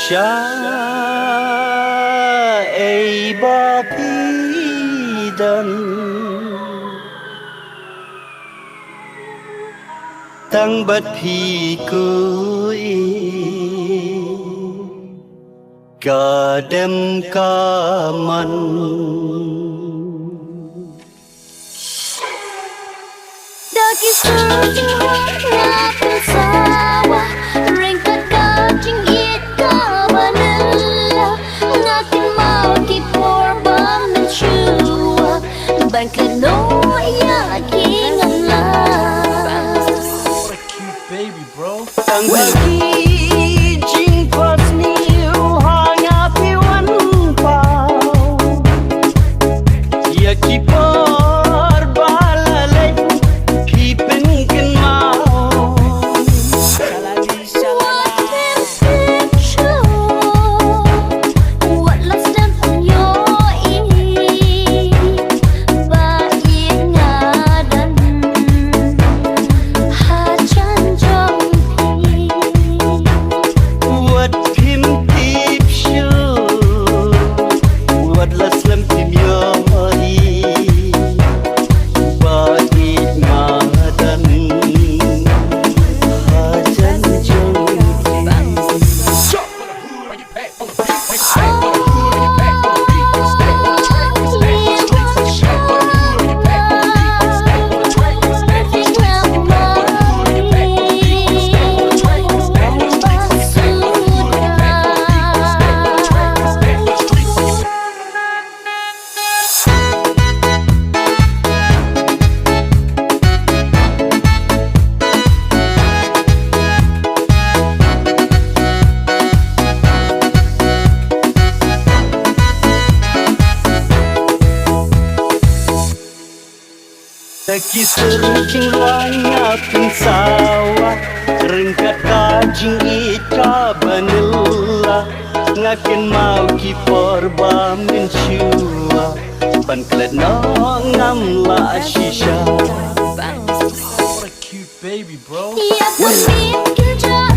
Shaei bapidan tang bat phi kui ka dem ka man Daki surga ngapil sawah ringkat kajing it ka vanilla ngakin mau ki porba menchua bangkat no yakin What a cute baby, bro. tang bagi Jingbit niu hang api wan pau ya ki por balale ki pen ken mau What loves them on your ear Bait ngadan Hajan jong pi What pim tip shoe What la slam pim yori Bait ngadan Hajan jong Taki seruncing ruangnya pun sawah Rengkat kajing ika banela Ngakin mau ki porba menchua Ban klet no ngamla shisha What a cute baby, bro. Ya pun mungkin